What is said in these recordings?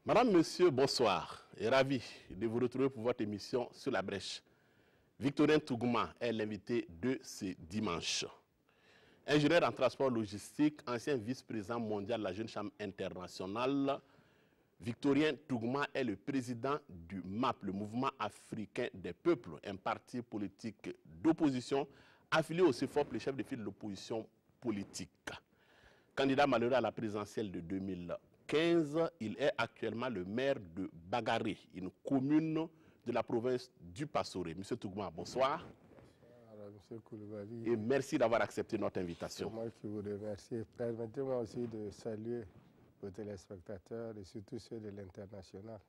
Madame, Monsieur, bonsoir et ravi de vous retrouver pour votre émission Sur la brèche. Victorien Tougouma est l'invité de ce dimanche. Ingénieur en transport logistique, ancien vice-président mondial de la Jeune Chambre internationale, Victorien Tougouma est le président du MAP, le Mouvement africain des peuples, un parti politique d'opposition affilié au CFOP, le chef de file de l'opposition politique. Candidat malheureux à la présidentielle de 2015, il est actuellement le maire de Bagaré, une commune de la province du Passoré. Monsieur Tougouma, bonsoir. Bonsoir, Monsieur Koulibaly. Et merci d'avoir accepté notre invitation. C'est moi qui vous remercie. Permettez-moi aussi de saluer vos téléspectateurs et surtout ceux de l'international.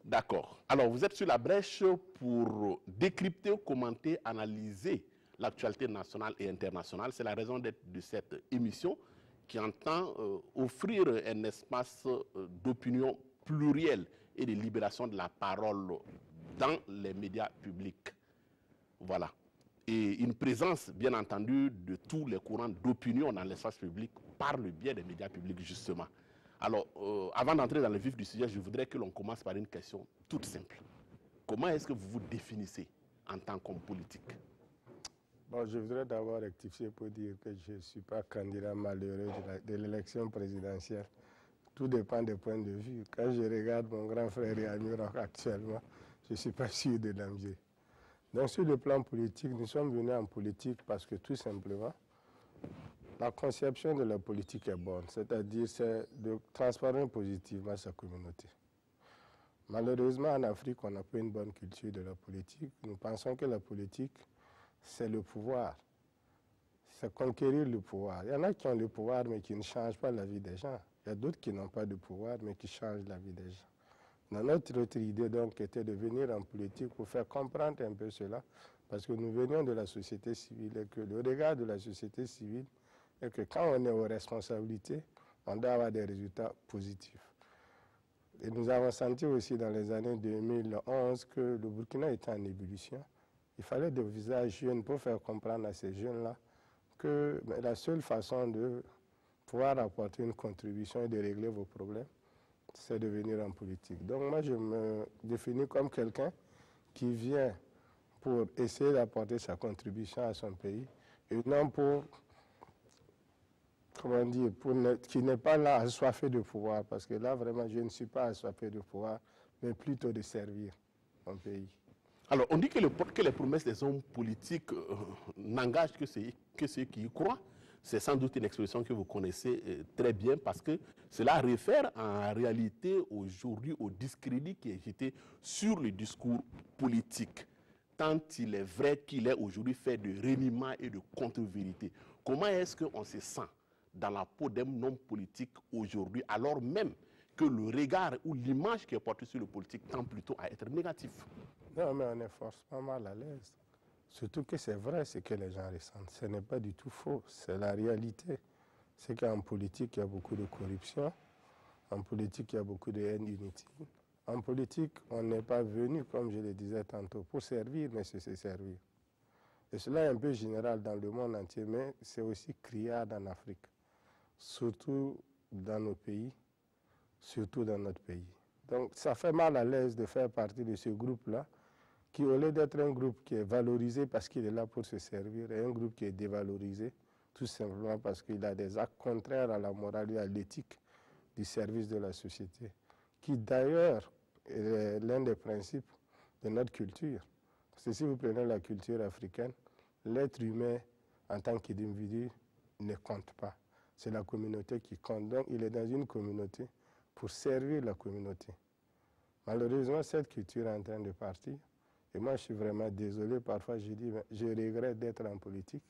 D'accord. Alors, vous êtes sur la brèche pour décrypter, commenter, analyser l'actualité nationale et internationale. C'est la raison d'être de cette émission qui entend offrir un espace d'opinion plurielle et de libération de la parole dans les médias publics. Voilà. Et une présence, bien entendu, de tous les courants d'opinion dans l'espace public par le biais des médias publics, justement. Alors, avant d'entrer dans le vif du sujet, je voudrais que l'on commence par une question toute simple. Comment est-ce que vous vous définissez en tant qu'homme politique? Bon, je voudrais d'abord rectifier pour dire que je ne suis pas candidat malheureux de l'élection présidentielle. Tout dépend des points de vue. Quand je regarde mon grand frère Yami Rock actuellement, je ne suis pas sûr de l'AMG. Donc sur le plan politique, nous sommes venus en politique parce que tout simplement, la conception de la politique est bonne, c'est-à-dire c'est de transformer positivement sa communauté. Malheureusement, en Afrique, on n'a pas une bonne culture de la politique. Nous pensons que la politique, c'est le pouvoir. C'est conquérir le pouvoir. Il y en a qui ont le pouvoir, mais qui ne changent pas la vie des gens. Il y a d'autres qui n'ont pas de pouvoir, mais qui changent la vie des gens. Notre autre idée, donc, était de venir en politique pour faire comprendre un peu cela, parce que nous venions de la société civile et que le regard de la société civile est que quand on est aux responsabilités, on doit avoir des résultats positifs. Et nous avons senti aussi dans les années 2011 que le Burkina était en ébullition. Il fallait des visages jeunes pour faire comprendre à ces jeunes-là que la seule façon de pouvoir apporter une contribution et de régler vos problèmes, c'est de venir en politique. Donc moi, je me définis comme quelqu'un qui vient pour essayer d'apporter sa contribution à son pays et non pour, comment dire, qui n'est pas là assoiffé de pouvoir, parce que là, vraiment, je ne suis pas assoiffé de pouvoir, mais plutôt de servir mon pays. Alors, on dit que les promesses des hommes politiques n'engagent que ceux qui y croient. C'est sans doute une expression que vous connaissez très bien parce que cela réfère en réalité aujourd'hui au discrédit qui est jeté sur le discours politique. Tant il est vrai qu'il est aujourd'hui fait de reniement et de contre-vérité. Comment est-ce qu'on se sent dans la peau d'un homme politique aujourd'hui, alors même que le regard ou l'image qui est portée sur le politique tend plutôt à être négatif? Non, mais on est forcément mal à l'aise. Surtout que c'est vrai ce que les gens ressentent. Ce n'est pas du tout faux, c'est la réalité. C'est qu'en politique, il y a beaucoup de corruption. En politique, il y a beaucoup de haine inutile. En politique, on n'est pas venu, comme je le disais tantôt, pour servir, mais c'est se servir. Et cela est un peu général dans le monde entier, mais c'est aussi criard en Afrique. Surtout dans nos pays, surtout dans notre pays. Donc ça fait mal à l'aise de faire partie de ce groupe-là, qui au lieu d'être un groupe qui est valorisé parce qu'il est là pour se servir, est un groupe qui est dévalorisé, tout simplement parce qu'il a des actes contraires à la morale et à l'éthique du service de la société, qui d'ailleurs est l'un des principes de notre culture. Parce que si vous prenez la culture africaine, l'être humain en tant qu'individu ne compte pas. C'est la communauté qui compte. Donc il est dans une communauté pour servir la communauté. Malheureusement, cette culture est en train de partir. Et moi, je suis vraiment désolé. Parfois, je dis, je regrette d'être en politique.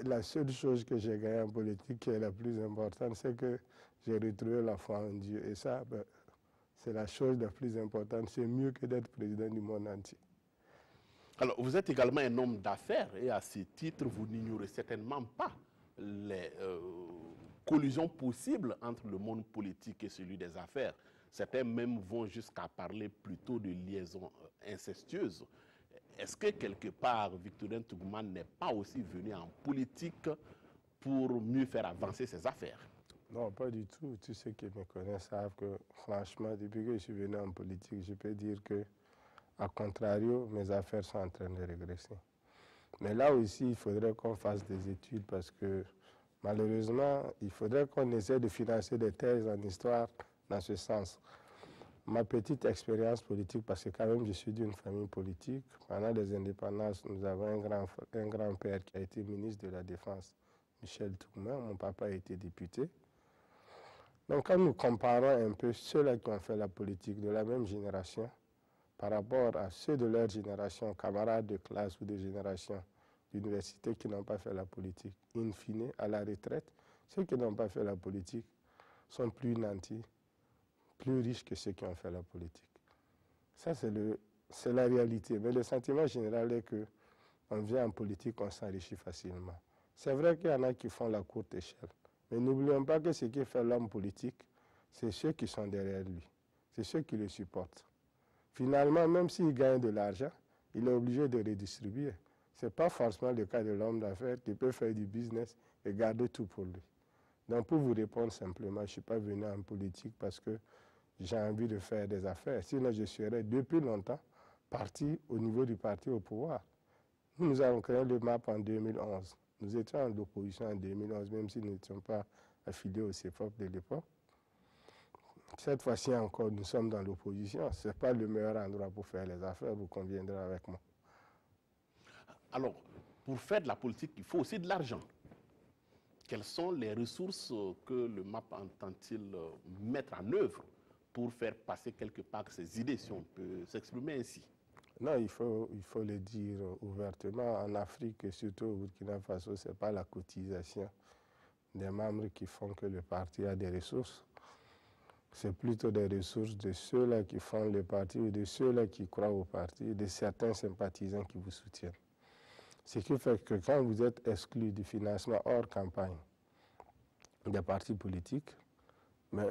La seule chose que j'ai gagnée en politique qui est la plus importante, c'est que j'ai retrouvé la foi en Dieu. Et ça, ben, c'est la chose la plus importante. C'est mieux que d'être président du monde entier. Alors, vous êtes également un homme d'affaires et à ce titre, vous n'ignorez certainement pas les collisions possibles entre le monde politique et celui des affaires. Certains même vont jusqu'à parler plutôt de liaisons incestueuses. Est-ce que quelque part, Victorien Tougouman n'est pas aussi venu en politique pour mieux faire avancer ses affaires? Non, pas du tout. Tous ceux qui me connaissent savent que, franchement, depuis que je suis venu en politique, je peux dire que, à contrario, mes affaires sont en train de régresser. Mais là aussi, il faudrait qu'on fasse des études parce que, malheureusement, il faudrait qu'on essaie de financer des thèses en histoire dans ce sens. Ma petite expérience politique, parce que quand même je suis d'une famille politique, pendant les indépendances, nous avons un grand-père qui a été ministre de la Défense, Michel Tougouman. Mon papa a été député. Donc quand nous comparons un peu ceux-là qui ont fait la politique de la même génération par rapport à ceux de leur génération, camarades de classe ou de génération d'université qui n'ont pas fait la politique, in fine, à la retraite, ceux qui n'ont pas fait la politique sont plus nantis, plus riches que ceux qui ont fait la politique. Ça, c'est la réalité. Mais le sentiment général est qu'on vient en politique, on s'enrichit facilement. C'est vrai qu'il y en a qui font la courte échelle. Mais n'oublions pas que ce qui fait l'homme politique, c'est ceux qui sont derrière lui. C'est ceux qui le supportent. Finalement, même s'il gagne de l'argent, il est obligé de redistribuer. Ce n'est pas forcément le cas de l'homme d'affaires qui peut faire du business et garder tout pour lui. Donc, pour vous répondre simplement, je ne suis pas venu en politique parce que j'ai envie de faire des affaires. Sinon, je serais depuis longtemps parti au niveau du parti au pouvoir. Nous avons créé le MAP en 2011. Nous étions en opposition en 2011, même si nous n'étions pas affiliés au CFOP de l'époque. Cette fois-ci encore, nous sommes dans l'opposition. Ce n'est pas le meilleur endroit pour faire les affaires, vous conviendrez avec moi. Alors, pour faire de la politique, il faut aussi de l'argent. Quelles sont les ressources que le MAP entend-il mettre en œuvre pour faire passer quelque part ses idées, si on peut s'exprimer ainsi? Non, il faut le dire ouvertement. En Afrique, et surtout au Burkina Faso, ce n'est pas la cotisation des membres qui font que le parti a des ressources. C'est plutôt des ressources de ceux-là qui font le parti ou de ceux-là qui croient au parti, de certains sympathisants qui vous soutiennent. Ce qui fait que quand vous êtes exclu du financement hors campagne des partis politiques, mais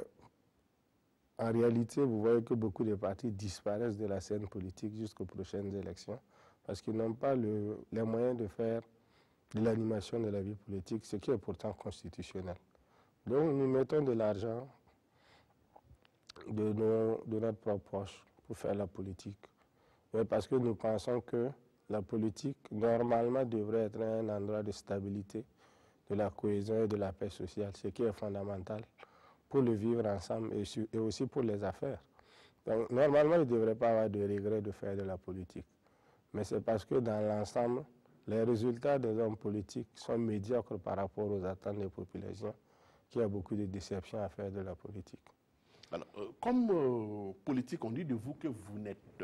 en réalité, vous voyez que beaucoup de partis disparaissent de la scène politique jusqu'aux prochaines élections parce qu'ils n'ont pas les moyens de faire de l'animation de la vie politique, ce qui est pourtant constitutionnel. Donc nous mettons de l'argent de notre propre poche pour faire la politique. Mais parce que nous pensons que la politique, normalement, devrait être un endroit de stabilité, de la cohésion et de la paix sociale, ce qui est fondamental pour le vivre ensemble et aussi pour les affaires. Donc, normalement, il ne devrait pas avoir de regret de faire de la politique. Mais c'est parce que dans l'ensemble, les résultats des hommes politiques sont médiocres par rapport aux attentes des populations, qu'il y a beaucoup de déceptions à faire de la politique. Alors, comme politique, on dit de vous que vous n'êtes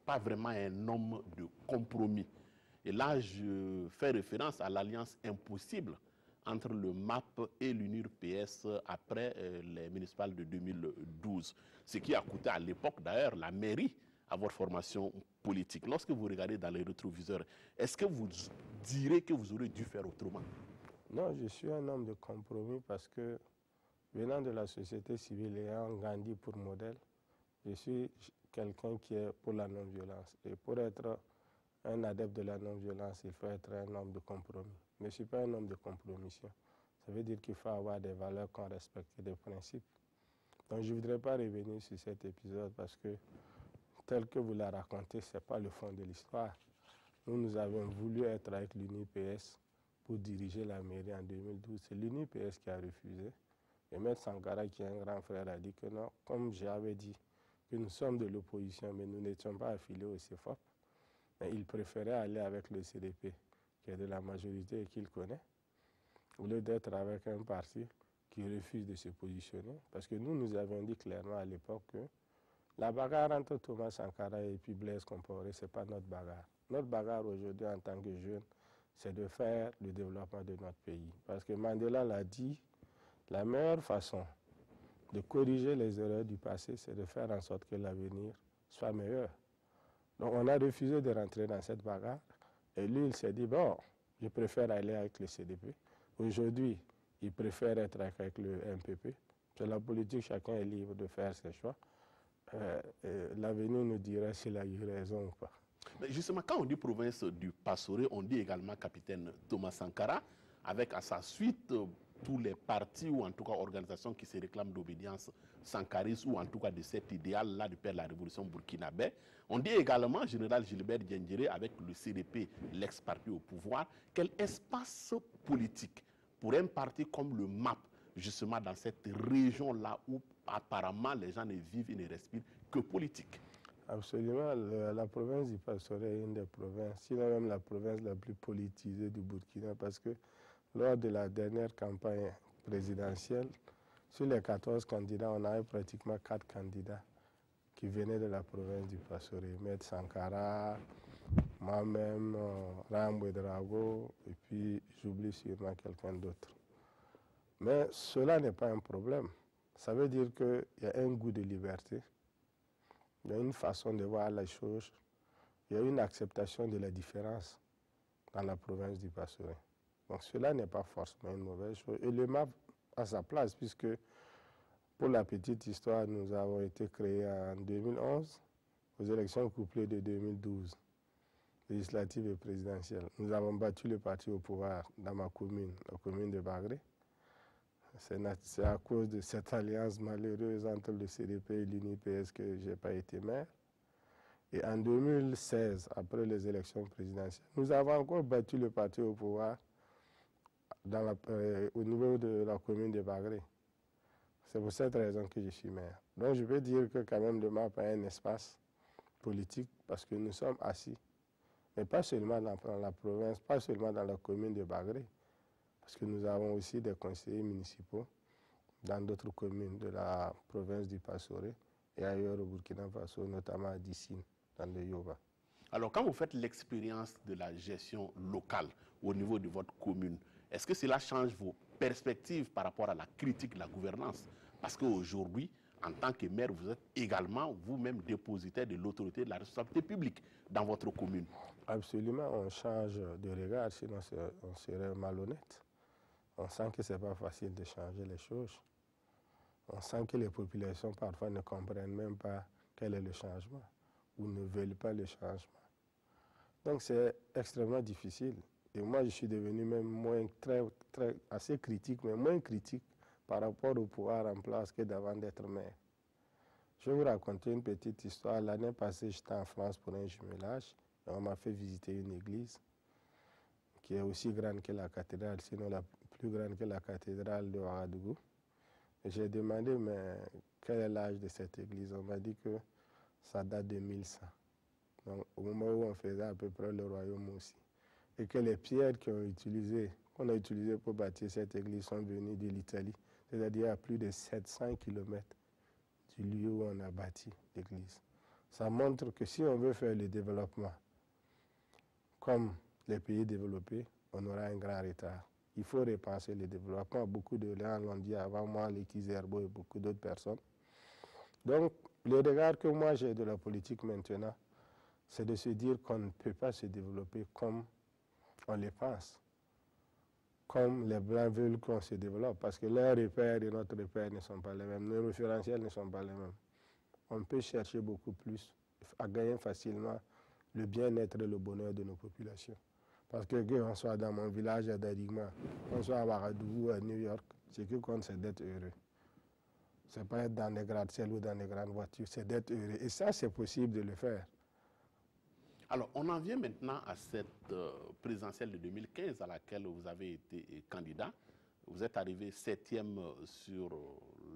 pas vraiment un homme de compromis. Et là, je fais référence à l'alliance impossible entre le MAP et l'UNIR-PS après les municipales de 2012. Ce qui a coûté à l'époque, d'ailleurs, la mairie à votre formation politique. Lorsque vous regardez dans les rétroviseurs, est-ce que vous direz que vous aurez dû faire autrement? Non, je suis un homme de compromis parce que, venant de la société civile et ayant Gandhi pour modèle, je suis quelqu'un qui est pour la non-violence. Et pour être un adepte de la non-violence, il faut être un homme de compromis. Mais je ne suis pas un homme de compromission. Ça veut dire qu'il faut avoir des valeurs qu'on respecte et des principes. Donc je ne voudrais pas revenir sur cet épisode parce que, tel que vous l'avez raconté, ce n'est pas le fond de l'histoire. Nous avions voulu être avec l'UNIR-PS pour diriger la mairie en 2012. C'est l'UNIR-PS qui a refusé. Et M. Sankara, qui est un grand frère, a dit que non, comme j'avais dit, que nous sommes de l'opposition, mais nous n'étions pas affiliés au CFOP. Mais il préférait aller avec le CDP, qui est de la majorité et qu'il connaît, au lieu d'être avec un parti qui refuse de se positionner. Parce que nous avions dit clairement à l'époque que la bagarre entre Thomas Sankara et puis Blaise Compaoré, ce n'est pas notre bagarre. Notre bagarre aujourd'hui en tant que jeunes, c'est de faire le développement de notre pays. Parce que Mandela l'a dit, la meilleure façon de corriger les erreurs du passé, c'est de faire en sorte que l'avenir soit meilleur. Donc on a refusé de rentrer dans cette bagarre. Et lui, il s'est dit, bon, je préfère aller avec le CDP. Aujourd'hui, il préfère être avec le MPP. C'est la politique, chacun est libre de faire ses choix. L'avenir nous dira s'il a eu raison ou pas. Mais justement, quand on dit province du Passoré, on dit également capitaine Thomas Sankara, avec à sa suite tous les partis ou en tout cas organisations qui se réclament d'obédience sankariste ou en tout cas de cet idéal-là du père de la révolution burkinabé. On dit également général Gilbert Diendéré avec le CDP, l'ex-parti au pouvoir. Quel espace politique pour un parti comme le MAP, justement dans cette région-là où apparemment les gens ne vivent et ne respirent que politique? Absolument, la province du Pastoré est une des provinces, sinon même la province la plus politisée du Burkina, parce que lors de la dernière campagne présidentielle, sur les 14 candidats, on avait pratiquement 4 candidats qui venaient de la province du Pastoré. Maître Sankara, moi-même, Rambo Drago, et puis j'oublie sûrement quelqu'un d'autre. Mais cela n'est pas un problème. Ça veut dire qu'il y a un goût de liberté. Il y a une façon de voir les choses. Il y a une acceptation de la différence dans la province du Pastoré. Donc cela n'est pas forcément une mauvaise chose. Et le MAP a sa place, puisque pour la petite histoire, nous avons été créés en 2011 aux élections couplées de 2012, législatives et présidentielles. Nous avons battu le parti au pouvoir dans ma commune, la commune de Bagré. C'est à cause de cette alliance malheureuse entre le CDP et l'UNIPS que je n'ai pas été maire. Et en 2016, après les élections présidentielles, nous avons encore battu le parti au pouvoir au niveau de la commune de Bagré. C'est pour cette raison que je suis maire. Donc je peux dire que quand même le MAP a un espace politique parce que nous sommes assis. Mais pas seulement dans la province, pas seulement dans la commune de Bagré. Parce que nous avons aussi des conseillers municipaux dans d'autres communes de la province du Passoré et ailleurs au Burkina Faso, notamment à Dissine, dans le Yoba. Alors, quand vous faites l'expérience de la gestion locale au niveau de votre commune, est-ce que cela change vos perspectives par rapport à la critique de la gouvernance? Parce qu'aujourd'hui, en tant que maire, vous êtes également vous-même dépositaire de l'autorité de la responsabilité publique dans votre commune. Absolument, on change de regard, sinon on serait malhonnête. On sent que ce n'est pas facile de changer les choses. On sent que les populations parfois ne comprennent même pas quel est le changement ou ne veulent pas le changement. Donc c'est extrêmement difficile. Et moi, je suis devenu même assez critique, mais moins critique par rapport au pouvoir en place que d'avant d'être maire. Je vais vous raconter une petite histoire. L'année passée, j'étais en France pour un jumelage et on m'a fait visiter une église qui est aussi grande que la cathédrale, sinon la plus grande que la cathédrale de Ouagadougou. J'ai demandé, mais quel est l'âge de cette église? On m'a dit que ça date de 1100. Donc, au moment où on faisait à peu près le royaume aussi. Et que les pierres qu'on a utilisées pour bâtir cette église sont venues de l'Italie. C'est-à-dire à plus de 700 km du lieu où on a bâti l'église. Ça montre que si on veut faire le développement comme les pays développés, on aura un grand retard. Il faut repenser le développement. Beaucoup de gens l'ont dit avant moi, les Kizerbo et beaucoup d'autres personnes. Donc, le regard que moi j'ai de la politique maintenant, c'est de se dire qu'on ne peut pas se développer comme on le pense, comme les Blancs veulent qu'on se développe, parce que leurs repères et notre repère ne sont pas les mêmes, nos référentiels ne sont pas les mêmes. On peut chercher beaucoup plus à gagner facilement le bien-être et le bonheur de nos populations. Parce que qu'on soit dans mon village à Darigma, qu'on soit à Ouagadougou, à New York, ce qui compte, c'est d'être heureux. Ce n'est pas être dans des gratte-ciel ou dans des grandes voitures, c'est d'être heureux. Et ça, c'est possible de le faire. Alors, on en vient maintenant à cette présidentielle de 2015 à laquelle vous avez été candidat. Vous êtes arrivé 7e sur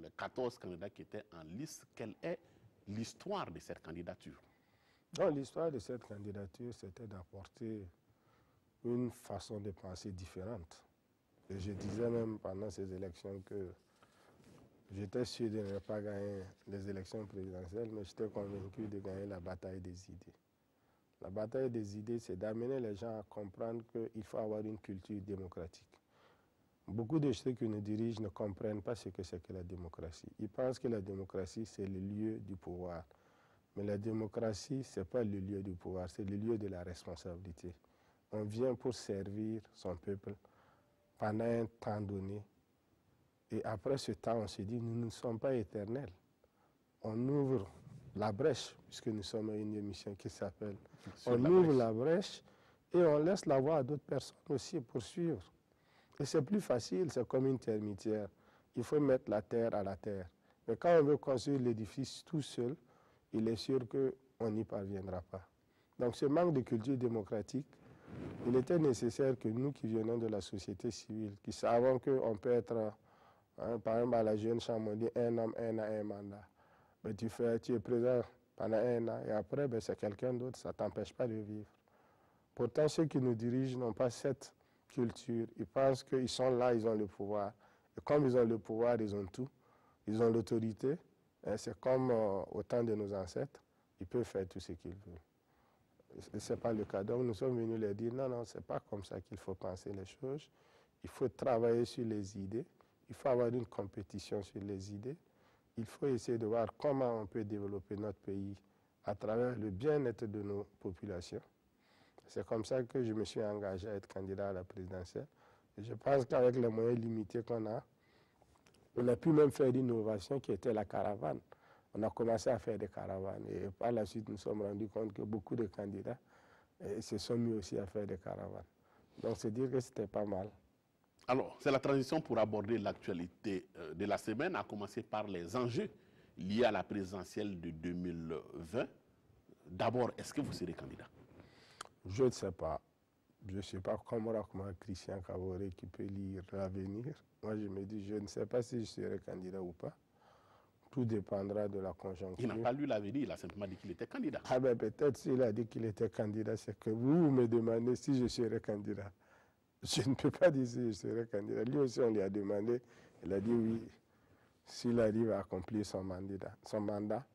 les 14 candidats qui étaient en liste. Quelle est l'histoire de cette candidature? L'histoire de cette candidature, c'était d'apporter une façon de penser différente. Et je disais même pendant ces élections que j'étais sûr de ne pas gagner les élections présidentielles, mais j'étais convaincu de gagner la bataille des idées. La bataille des idées, c'est d'amener les gens à comprendre qu'il faut avoir une culture démocratique. Beaucoup de ceux qui nous dirigent ne comprennent pas ce que c'est que la démocratie. Ils pensent que la démocratie, c'est le lieu du pouvoir. Mais la démocratie, ce n'est pas le lieu du pouvoir, c'est le lieu de la responsabilité. On vient pour servir son peuple pendant un temps donné. Et après ce temps, on se dit, nous ne sommes pas éternels. On ouvre la brèche, puisque nous sommes à une émission qui s'appelle On ouvre la brèche et on laisse la voie à d'autres personnes aussi pour suivre. Et c'est plus facile, c'est comme une termitière. Il faut mettre la terre à la terre. Mais quand on veut construire l'édifice tout seul, il est sûr qu'on n'y parviendra pas. Donc ce manque de culture démocratique, il était nécessaire que nous qui venons de la société civile, qui savons qu'on peut être, par exemple à la jeune chambre, on dit un homme, un mandat. Mais tu es présent pendant un an et après, c'est quelqu'un d'autre, ça ne t'empêche pas de vivre. Pourtant, ceux qui nous dirigent n'ont pas cette culture. Ils pensent qu'ils sont là, ils ont le pouvoir. Et comme ils ont le pouvoir, ils ont tout. Ils ont l'autorité. C'est comme au temps de nos ancêtres. Ils peuvent faire tout ce qu'ils veulent. Ce n'est pas le cas. Donc nous sommes venus leur dire, non, non, ce n'est pas comme ça qu'il faut penser les choses. Il faut travailler sur les idées. Il faut avoir une compétition sur les idées. Il faut essayer de voir comment on peut développer notre pays à travers le bien-être de nos populations. C'est comme ça que je me suis engagé à être candidat à la présidentielle. Et je pense qu'avec les moyens limités qu'on a, on a pu même faire l'innovation qui était la caravane. On a commencé à faire des caravanes. Et par la suite, nous nous sommes rendus compte que beaucoup de candidats se sont mis aussi à faire des caravanes. Donc, c'est dire que c'était pas mal. Alors, c'est la transition pour aborder l'actualité de la semaine, à commencer par les enjeux liés à la présidentielle de 2020. D'abord, est-ce que vous serez candidat? Je ne sais pas. Je ne sais pas comment Christian Kaboré qui peut lire l'avenir. Moi, je me dis, je ne sais pas si je serai candidat ou pas. Tout dépendra de la conjoncture. Il n'a pas lu l'avenir, il a simplement dit qu'il était candidat. Ah ben peut-être s'il a dit qu'il était candidat, c'est que vous me demandez si je serai candidat. Je ne peux pas dire si je serai candidat. Lui aussi, on lui a demandé, il a dit oui. S'il arrive à accomplir son mandat,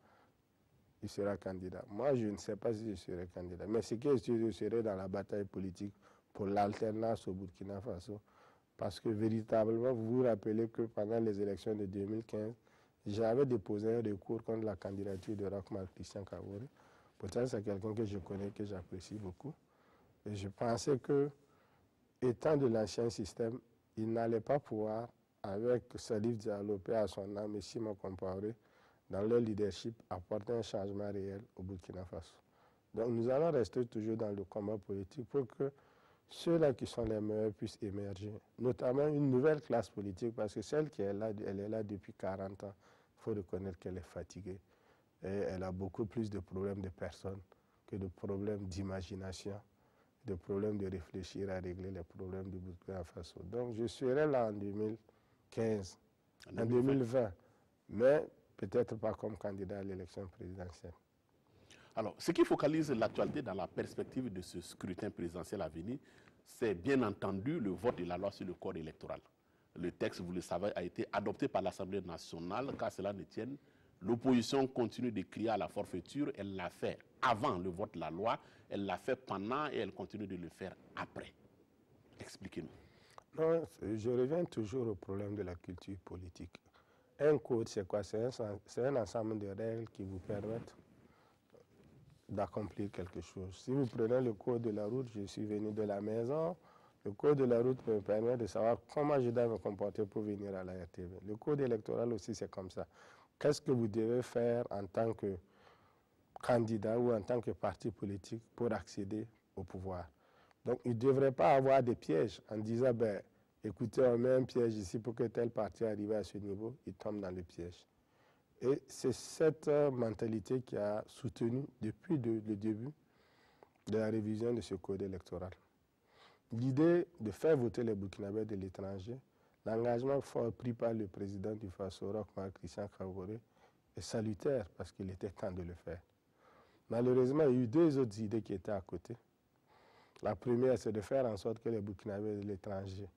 il sera candidat. Moi, je ne sais pas si je serai candidat. Mais ce que je serai dans la bataille politique pour l'alternance au Burkina Faso. Parce que véritablement, vous vous rappelez que pendant les élections de 2015, j'avais déposé un recours contre la candidature de Roch-Marc Christian Kaboré. Pourtant, c'est quelqu'un que je connais, que j'apprécie beaucoup. Et je pensais que, étant de l'ancien système, il n'allait pas pouvoir, avec Salif Diallo, paix à son âme et Simon Compaoré, dans leur leadership, apporter un changement réel au Burkina Faso. Donc nous allons rester toujours dans le combat politique pour que ceux-là qui sont les meilleurs puissent émerger, notamment une nouvelle classe politique, parce que celle qui est là, elle est là depuis 40 ans. Il faut reconnaître qu'elle est fatiguée. Et elle a beaucoup plus de problèmes de personnes que de problèmes d'imagination, de problèmes de réfléchir à régler les problèmes du Burkina Faso. Donc je serai là en 2015, en 2020, mais peut-être pas comme candidat à l'élection présidentielle. Alors, ce qui focalise l'actualité dans la perspective de ce scrutin présidentiel à venir, c'est bien entendu le vote de la loi sur le code électoral. Le texte, vous le savez, a été adopté par l'Assemblée nationale. Qu'à cela ne tienne, l'opposition continue de crier à la forfaiture. Elle l'a fait avant le vote de la loi, elle l'a fait pendant et elle continue de le faire après. Expliquez-nous. Non, je reviens toujours au problème de la culture politique. Un code, c'est quoi? C'est un ensemble de règles qui vous permettent d'accomplir quelque chose. Si vous prenez le code de la route, je suis venu de la maison, le code de la route me permet de savoir comment je dois me comporter pour venir à la RTV. Le code électoral aussi, c'est comme ça. Qu'est-ce que vous devez faire en tant que candidat ou en tant que parti politique pour accéder au pouvoir? Donc, il ne devrait pas avoir des pièges en disant, ben, écoutez, on met un piège ici pour que tel parti arrive à ce niveau, il tombe dans le piège. Et c'est cette mentalité qui a soutenu depuis le début de la révision de ce code électoral. L'idée de faire voter les Burkinabés de l'étranger, l'engagement fort pris par le président du Faso, Roch-Marc Christian Kaboré, est salutaire parce qu'il était temps de le faire. Malheureusement, il y a eu deux autres idées qui étaient à côté. La première, c'est de faire en sorte que les Burkinabés de l'étranger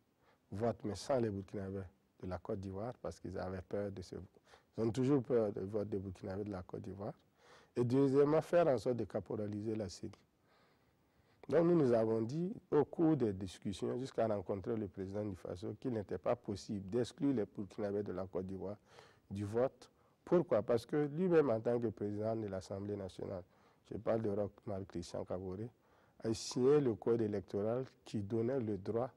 votent, mais sans les Burkinabés de la Côte d'Ivoire, parce qu'ils avaient peur de ce vote. Ils ont toujours peur du vote des Burkinabés de la Côte d'Ivoire. Et deuxièmement, faire en sorte de caporaliser la CENI. Donc nous avons dit au cours des discussions, jusqu'à rencontrer le président du Faso, qu'il n'était pas possible d'exclure les Burkinabés de la Côte d'Ivoire du vote. Pourquoi? Parce que lui-même, en tant que président de l'Assemblée nationale, je parle de Roch-Marc Christian Kaboré, a signé le code électoral qui donnait le droit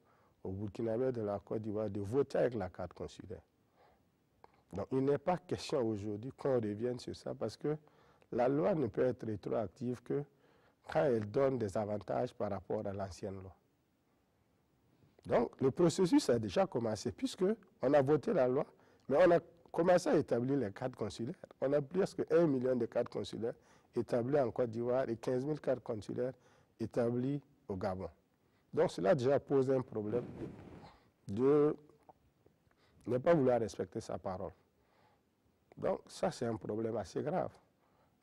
aux Burkinabés de la Côte d'Ivoire de voter avec la carte consulaire. Donc il n'est pas question aujourd'hui qu'on revienne sur ça parce que la loi ne peut être rétroactive que quand elle donne des avantages par rapport à l'ancienne loi. Donc le processus a déjà commencé puisqu'on a voté la loi, mais on a commencé à établir les cartes consulaires. On a presque 1 million de cartes consulaires établies en Côte d'Ivoire et 15 000 cartes consulaires établies au Gabon. Donc cela déjà pose un problème de ne pas vouloir respecter sa parole. Donc ça c'est un problème assez grave.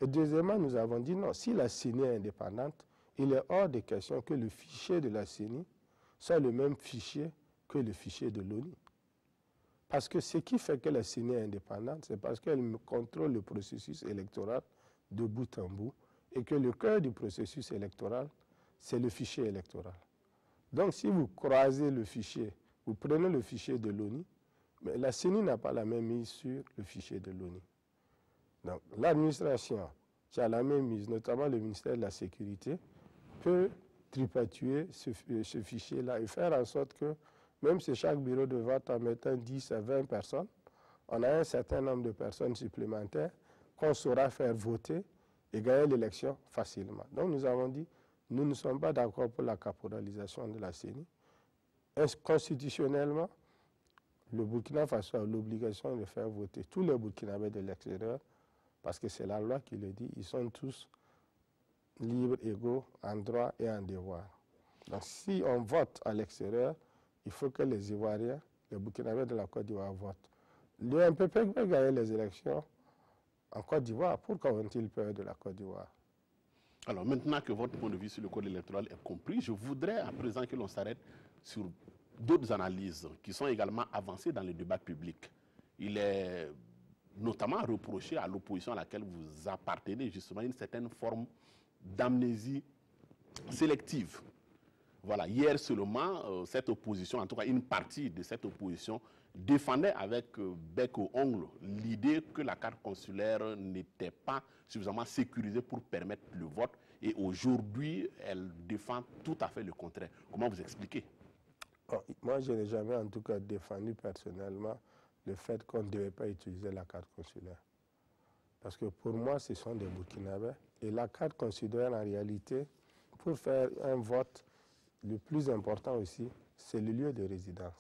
Et deuxièmement, nous avons dit non, si la CENI est indépendante, il est hors de question que le fichier de la CENI soit le même fichier que le fichier de l'ONU. Parce que ce qui fait que la CENI est indépendante, c'est parce qu'elle contrôle le processus électoral de bout en bout et que le cœur du processus électoral, c'est le fichier électoral. Donc si vous croisez le fichier, vous prenez le fichier de l'ONU, mais la CENI n'a pas la même mise sur le fichier de l'ONU. Donc l'administration qui a la même mise, notamment le ministère de la Sécurité, peut tripatuer ce fichier-là et faire en sorte que, même si chaque bureau de vote en mettant 10 à 20 personnes, on a un certain nombre de personnes supplémentaires qu'on saura faire voter et gagner l'élection facilement. Donc nous avons dit, nous ne sommes pas d'accord pour la caporalisation de la CENI. Constitutionnellement, le Burkina Faso a l'obligation de faire voter tous les Burkinabés de l'extérieur parce que c'est la loi qui le dit, ils sont tous libres, égaux, en droit et en devoir. Donc si on vote à l'extérieur, il faut que les Ivoiriens, les Burkinabés de la Côte d'Ivoire votent. L'UMPP peut gagner les élections en Côte d'Ivoire. Pourquoi ont-ils peur de la Côte d'Ivoire? Alors maintenant que votre point de vue sur le code électoral est compris, je voudrais à présent que l'on s'arrête sur d'autres analyses qui sont également avancées dans le débat public. Il est notamment reproché à l'opposition à laquelle vous appartenez justement une certaine forme d'amnésie sélective. Voilà, hier seulement, cette opposition, en tout cas une partie de cette opposition, défendait avec bec aux ongles l'idée que la carte consulaire n'était pas suffisamment sécurisée pour permettre le vote. Et aujourd'hui, elle défend tout à fait le contraire. Comment vous expliquez? Moi, je n'ai jamais en tout cas défendu personnellement le fait qu'on ne devait pas utiliser la carte consulaire. Parce que pour moi, ce sont des Burkinabés. Et la carte consulaire, en réalité, pour faire un vote, le plus important aussi, c'est le lieu de résidence.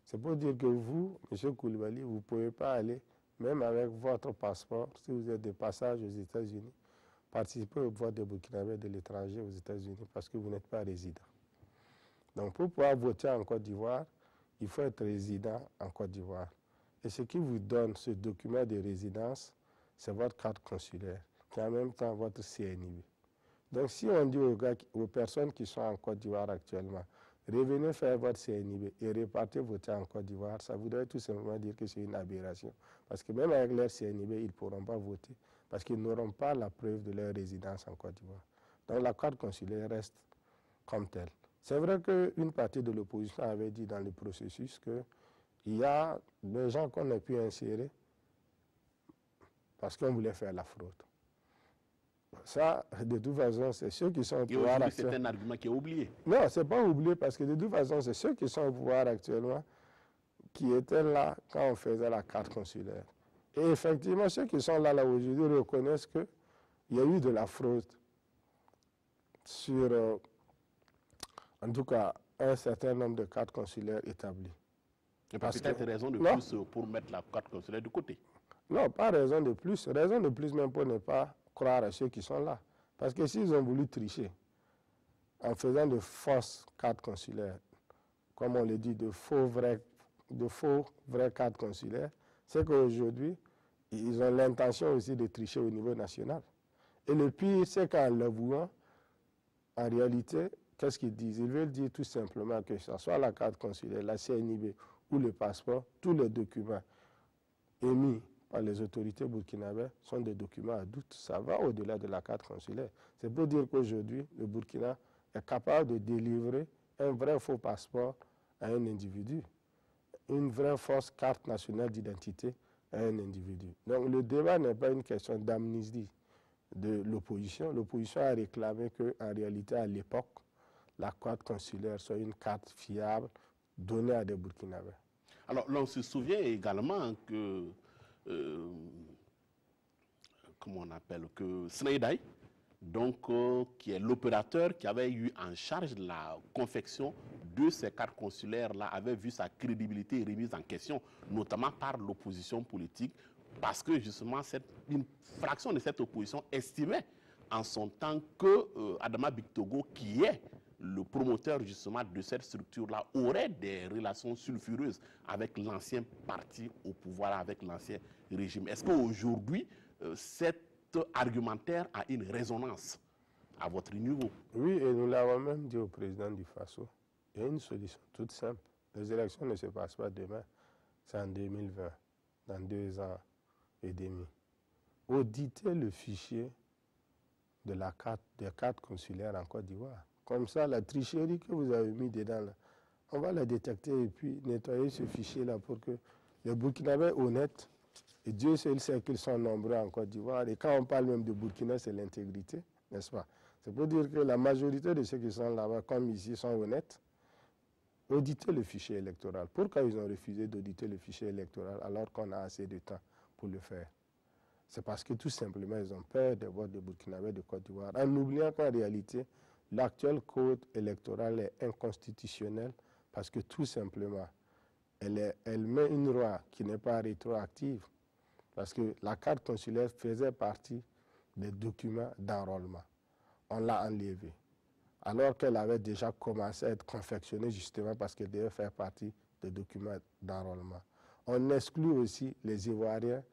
C'est pour dire que vous, M. Koulibaly, vous ne pouvez pas aller, même avec votre passeport, si vous êtes de passage aux États-Unis, participer au vote des Burkinabés de l'étranger aux États-Unis parce que vous n'êtes pas résident. Donc pour pouvoir voter en Côte d'Ivoire, il faut être résident en Côte d'Ivoire. Et ce qui vous donne ce document de résidence, c'est votre carte consulaire, qui est en même temps votre CNIB. Donc si on dit aux personnes qui sont en Côte d'Ivoire actuellement, revenez faire votre CNIB et repartez voter en Côte d'Ivoire, ça voudrait tout simplement dire que c'est une aberration. Parce que même avec leur CNIB, ils ne pourront pas voter, parce qu'ils n'auront pas la preuve de leur résidence en Côte d'Ivoire. Donc la carte consulaire reste comme telle. C'est vrai qu'une partie de l'opposition avait dit dans le processus qu'il y a des gens qu'on a pu insérer parce qu'on voulait faire la fraude. Ça, de toute façon, c'est ceux qui sont au pouvoir actuellement. C'est un argument qui est oublié. Non, ce n'est pas oublié parce que de toute façon, c'est ceux qui sont au pouvoir actuellement qui étaient là quand on faisait la carte consulaire. Et effectivement, ceux qui sont là aujourd'hui reconnaissent qu'il y a eu de la fraude sur, en tout cas, un certain nombre de cartes consulaires établies. Et peut-être raison de plus pour mettre la carte consulaire de côté. Non, pas raison de plus. Raison de plus même pour ne pas croire à ceux qui sont là. Parce que s'ils ont voulu tricher en faisant de fausses cartes consulaires, comme on le dit, de faux vraies cartes consulaires, c'est qu'aujourd'hui, ils ont l'intention aussi de tricher au niveau national. Et le pire, c'est qu'en l'avouant, en réalité, qu'est-ce qu'ils disent? Ils veulent dire tout simplement que ce soit la carte consulaire, la CNIB ou le passeport, tous les documents émis par les autorités burkinabées sont des documents à doute. Ça va au-delà de la carte consulaire. C'est pour dire qu'aujourd'hui, le Burkina est capable de délivrer un vrai faux passeport à un individu, une vraie fausse carte nationale d'identité à un individu. Donc le débat n'est pas une question d'amnistie de l'opposition. L'opposition a réclamé qu'en réalité, à l'époque, la carte consulaire soit une carte fiable donnée à des Burkinabés. Alors, l'on se souvient également que, comment on appelle, que Sneidai, donc, qui est l'opérateur qui avait eu en charge la confection de ces cartes consulaires-là, avait vu sa crédibilité remise en question, notamment par l'opposition politique, parce que justement, une fraction de cette opposition estimait en son temps que Adama Bictogo, qui est le promoteur justement de cette structure-là, aurait des relations sulfureuses avec l'ancien parti au pouvoir, avec l'ancien régime. Est-ce qu'aujourd'hui, cet argumentaire a une résonance à votre niveau? Oui, et nous l'avons même dit au président du FASO. Il y a une solution toute simple. Les élections ne se passent pas demain, c'est en 2020, dans 2 ans et demi. Auditez le fichier de des cartes consulaires en Côte d'Ivoire. Comme ça, la tricherie que vous avez mis dedans, là, on va la détecter et puis nettoyer ce fichier-là pour que les Burkinabés honnêtes, et Dieu seul sait qu'ils sont nombreux en Côte d'Ivoire, et quand on parle même de Burkina, c'est l'intégrité, n'est-ce pas? C'est pour dire que la majorité de ceux qui sont là-bas, comme ici, sont honnêtes. Auditer le fichier électoral. Pourquoi ils ont refusé d'auditer le fichier électoral alors qu'on a assez de temps pour le faire? C'est parce que tout simplement, ils ont peur des votes des Burkinabés de Côte d'Ivoire, en oubliant qu'en réalité, l'actuel code électoral est inconstitutionnel parce que tout simplement, elle met une loi qui n'est pas rétroactive parce que la carte consulaire faisait partie des documents d'enrôlement. On l'a enlevée, alors qu'elle avait déjà commencé à être confectionnée justement parce qu'elle devait faire partie des documents d'enrôlement. On exclut aussi les Ivoiriens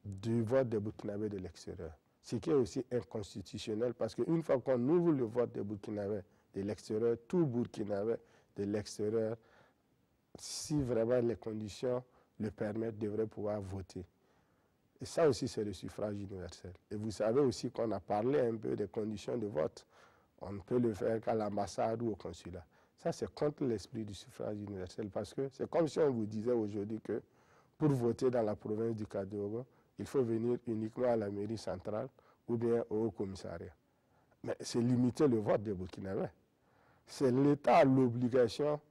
du vote des Burkinabés de l'extérieur, ce qui est aussi inconstitutionnel parce qu'une fois qu'on ouvre le vote des Burkinabés de l'extérieur, tout Burkinabé de l'extérieur, si vraiment les conditions le permettent, devrait pouvoir voter. Et ça aussi, c'est le suffrage universel. Et vous savez aussi qu'on a parlé un peu des conditions de vote. On ne peut le faire qu'à l'ambassade ou au consulat. Ça, c'est contre l'esprit du suffrage universel parce que c'est comme si on vous disait aujourd'hui que pour voter dans la province du Kadogo, il faut venir uniquement à la mairie centrale ou bien au commissariat. Mais c'est limiter le vote des Burkinabés. C'est l'État a l'obligation,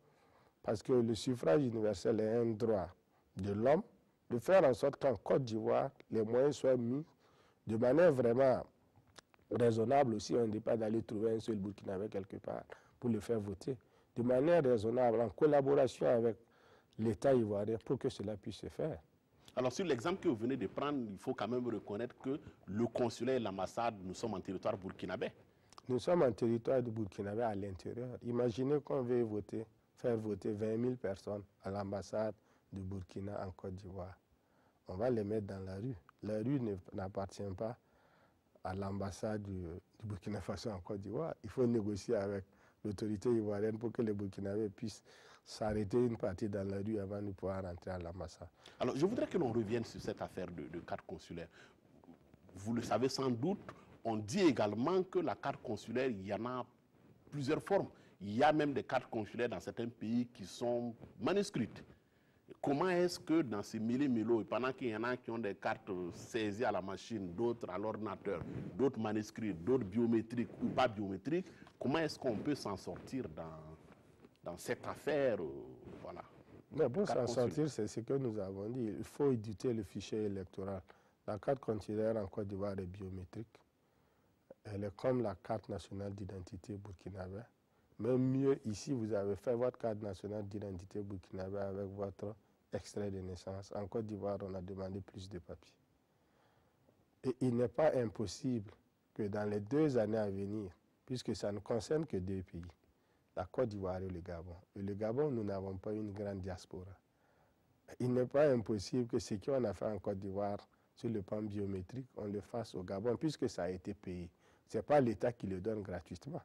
parce que le suffrage universel est un droit de l'homme, de faire en sorte qu'en Côte d'Ivoire, les moyens soient mis de manière vraiment raisonnable aussi. On ne dit pas d'aller trouver un seul Burkinabé quelque part pour le faire voter. De manière raisonnable, en collaboration avec l'État ivoirien pour que cela puisse se faire. Alors, sur l'exemple que vous venez de prendre, il faut quand même reconnaître que le consulat et l'ambassade, nous sommes en territoire burkinabé. Nous sommes en territoire du Burkinabé à l'intérieur. Imaginez qu'on veut voter, faire voter 20 000 personnes à l'ambassade du Burkina en Côte d'Ivoire. On va les mettre dans la rue. La rue n'appartient pas à l'ambassade du Burkina Faso en Côte d'Ivoire. Il faut négocier avec l'autorité ivoirienne pour que les Burkinabés puissent s'arrêter une partie dans la rue avant de pouvoir rentrer à l'ambassade. Alors, je voudrais que l'on revienne sur cette affaire de carte consulaire. Vous le savez sans doute, on dit également que la carte consulaire, il y en a plusieurs formes. Il y a même des cartes consulaires dans certains pays qui sont manuscrites. Comment est-ce que dans ces mélos, et pendant qu'il y en a qui ont des cartes saisies à la machine, d'autres à l'ordinateur, d'autres manuscrits, d'autres biométriques ou pas biométriques, comment est-ce qu'on peut s'en sortir dans cette affaire voilà. Mais pour s'en sortir, c'est ce que nous avons dit. Il faut éditer le fichier électoral. La carte consulaire en Côte d'Ivoire est biométrique. Elle est comme la carte nationale d'identité burkinabé. Même mieux, ici, vous avez fait votre carte nationale d'identité burkinabé avec votre extrait de naissance. En Côte d'Ivoire, on a demandé plus de papiers. Et il n'est pas impossible que dans les 2 années à venir, puisque ça ne concerne que 2 pays, la Côte d'Ivoire et le Gabon. Et le Gabon, nous n'avons pas une grande diaspora. Il n'est pas impossible que ce qu'on a fait en Côte d'Ivoire sur le plan biométrique, on le fasse au Gabon, puisque ça a été payé. Ce n'est pas l'État qui le donne gratuitement.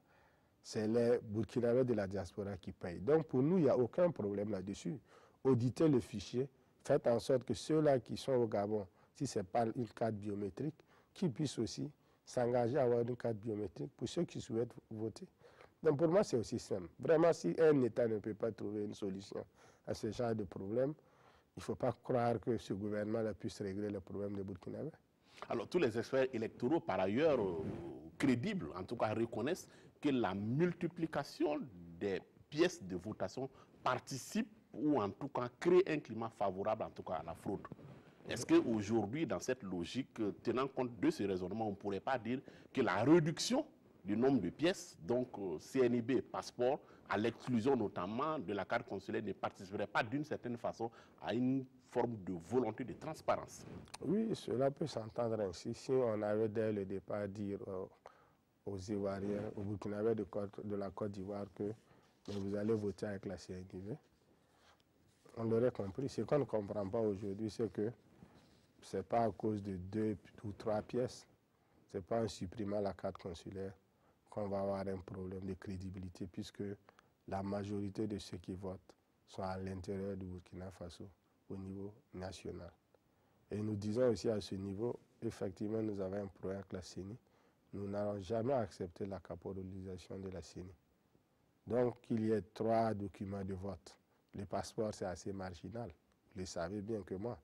C'est les Burkinabés de la diaspora qui payent. Donc pour nous, il n'y a aucun problème là-dessus. Auditez le fichier, faites en sorte que ceux-là qui sont au Gabon, si ce n'est pas une carte biométrique, qu'ils puissent aussi s'engager à avoir une carte biométrique pour ceux qui souhaitent voter. Donc pour moi, c'est aussi simple. Vraiment, si un État ne peut pas trouver une solution à ce genre de problème, il ne faut pas croire que ce gouvernement-là puisse régler le problème des Burkinabés. Alors, tous les experts électoraux, par ailleurs, crédibles, en tout cas, reconnaissent que la multiplication des pièces de votation participe ou en tout cas crée un climat favorable en tout cas à la fraude. Est-ce qu'aujourd'hui, dans cette logique, tenant compte de ce raisonnement, on ne pourrait pas dire que la réduction du nombre de pièces, donc CNIB, passeport, à l'exclusion notamment de la carte consulaire, ne participerait pas d'une certaine façon à une forme de volonté de transparence? Oui, cela peut s'entendre ainsi. Si on avait dès le départ dire aux Ivoiriens, aux Burkinabés de la Côte d'Ivoire que vous allez voter avec la CNIB, on l'aurait compris. Ce qu'on ne comprend pas aujourd'hui, c'est que ce n'est pas à cause de 2 ou 3 pièces, ce n'est pas en supprimant la carte consulaire qu'on va avoir un problème de crédibilité, puisque la majorité de ceux qui votent sont à l'intérieur du Burkina Faso, au niveau national. Et nous disons aussi à ce niveau, effectivement, nous avons un problème avec la CENI. Nous n'avons jamais accepté la caporalisation de la CENI. Donc, qu'il y ait 3 documents de vote. Le passeport, c'est assez marginal. Vous le savez bien que moi.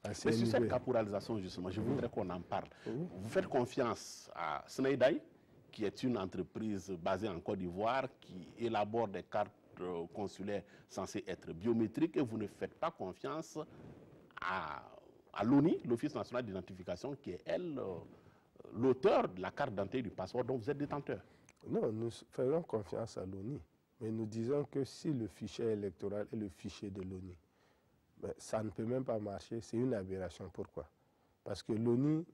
Mais sur cette caporalisation, justement, je voudrais qu'on en parle. Oui. Vous faites confiance à Sneidai, qui est une entreprise basée en Côte d'Ivoire, qui élabore des cartes consulaires censées être biométriques, et vous ne faites pas confiance à l'ONI, l'Office national d'identification, qui est, elle, l'auteur de la carte d'identité du passeport dont vous êtes détenteur. Non, nous faisons confiance à l'ONI, mais nous disons que si le fichier électoral est le fichier de l'ONI, ça ne peut même pas marcher, c'est une aberration. Pourquoi? Parce que l'ONI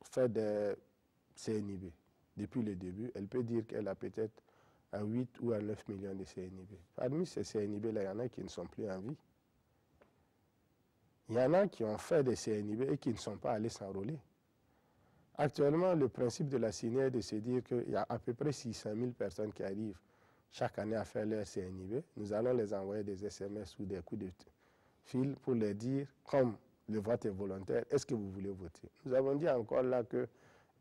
fait des CNIB. Depuis le début, elle peut dire qu'elle a peut-être à 8 ou à 9 millions de CNIB. Parmi ces CNIB-là, il y en a qui ne sont plus en vie. Il y en a qui ont fait des CNIB et qui ne sont pas allés s'enrôler. Actuellement, le principe de la CENI est de se dire qu'il y a à peu près 600 000 personnes qui arrivent chaque année à faire leur CNIB. Nous allons les envoyer des SMS ou des coups de fil pour leur dire, comme le vote est volontaire, est-ce que vous voulez voter? Nous avons dit encore là qu'il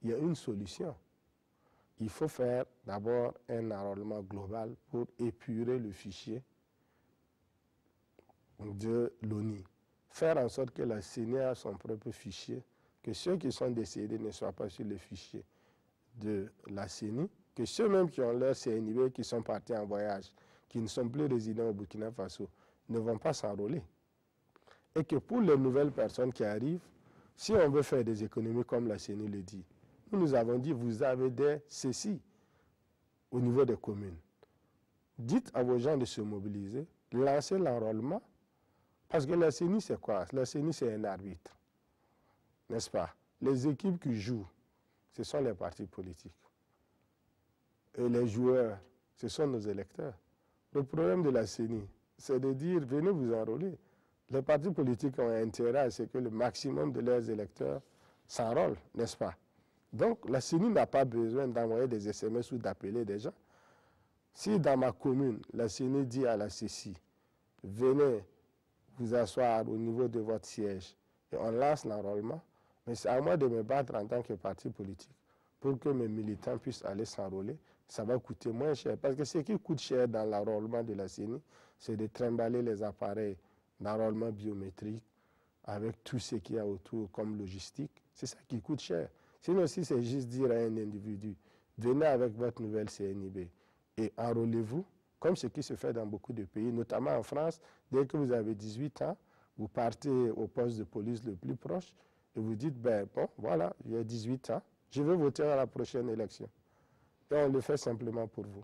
y a une solution. Il faut faire d'abord un enrôlement global pour épurer le fichier de l'ONI. Faire en sorte que la CENI a son propre fichier, que ceux qui sont décédés ne soient pas sur le fichier de la CENI, que ceux-mêmes qui ont leur CNIB, qui sont partis en voyage, qui ne sont plus résidents au Burkina Faso, ne vont pas s'enrôler. Et que pour les nouvelles personnes qui arrivent, si on veut faire des économies comme la CENI le dit, nous avons dit, vous avez des ceci au niveau des communes. Dites à vos gens de se mobiliser, lancez l'enrôlement, parce que la CENI, c'est quoi? La CENI, c'est un arbitre, n'est-ce pas? Les équipes qui jouent, ce sont les partis politiques. Et les joueurs, ce sont nos électeurs. Le problème de la CENI, c'est de dire, venez vous enrôler. Les partis politiques ont intérêt à ce que le maximum de leurs électeurs s'enrôlent, n'est-ce pas? Donc, la CENI n'a pas besoin d'envoyer des SMS ou d'appeler des gens. Si dans ma commune, la CENI dit à la CECI, venez vous asseoir au niveau de votre siège et on lance l'enrôlement, mais c'est à moi de me battre en tant que parti politique pour que mes militants puissent aller s'enrôler. Ça va coûter moins cher. Parce que ce qui coûte cher dans l'enrôlement de la CENI, c'est de trimballer les appareils d'enrôlement biométrique avec tout ce qu'il y a autour comme logistique. C'est ça qui coûte cher. Sinon, si c'est juste dire à un individu, venez avec votre nouvelle CNIB et enrôlez-vous, comme ce qui se fait dans beaucoup de pays, notamment en France, dès que vous avez 18 ans, vous partez au poste de police le plus proche et vous dites, ben bon, voilà, j'ai 18 ans, je vais voter à la prochaine élection. Et on le fait simplement pour vous.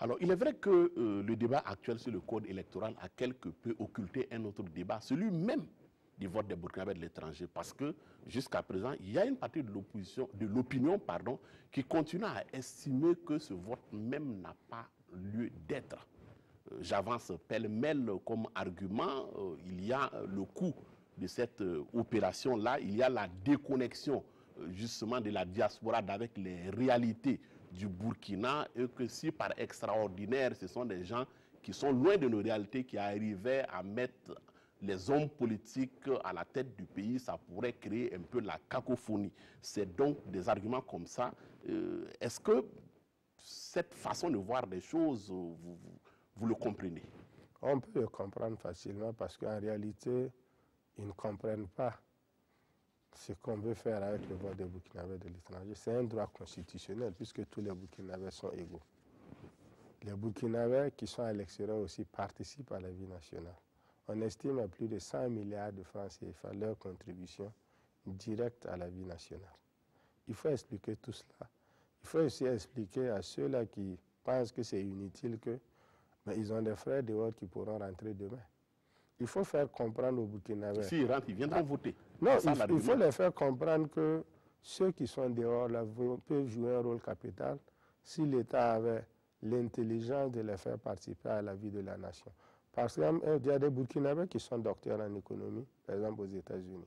Alors, il est vrai que le débat actuel sur le code électoral a quelque peu occulté un autre débat, celui même du vote des Burkinabés de l'étranger, parce que jusqu'à présent, il y a une partie de l'opinion, qui continue à estimer que ce vote même n'a pas lieu d'être. J'avance pêle-mêle comme argument, il y a le coût de cette opération-là, il y a la déconnexion justement de la diaspora avec les réalités du Burkina, et que si par extraordinaire, ce sont des gens qui sont loin de nos réalités, qui arrivaient à mettre les hommes politiques à la tête du pays, ça pourrait créer un peu la cacophonie. C'est donc des arguments comme ça. Est-ce que cette façon de voir des choses, vous le comprenez? On peut le comprendre facilement parce qu'en réalité, ils ne comprennent pas ce qu'on veut faire avec le vote des Burkinabés de l'étranger. C'est un droit constitutionnel puisque tous les Burkinabés sont égaux. Les Burkinabés qui sont à l'extérieur aussi participent à la vie nationale. On estime à plus de 100 milliards de francs CFA leur contribution directe à la vie nationale. Il faut expliquer tout cela. Il faut aussi expliquer à ceux-là qui pensent que c'est inutile que ils ont des frais dehors qui pourront rentrer demain. Il faut faire comprendre aux Burkinabés. S'ils rentrent, ils viendront voter. Non, il faut les faire comprendre que ceux qui sont dehors là, peuvent jouer un rôle capital si l'État avait l'intelligence de les faire participer à la vie de la nation. Parce qu'il y a des Burkinabés qui sont docteurs en économie, par exemple aux États-Unis.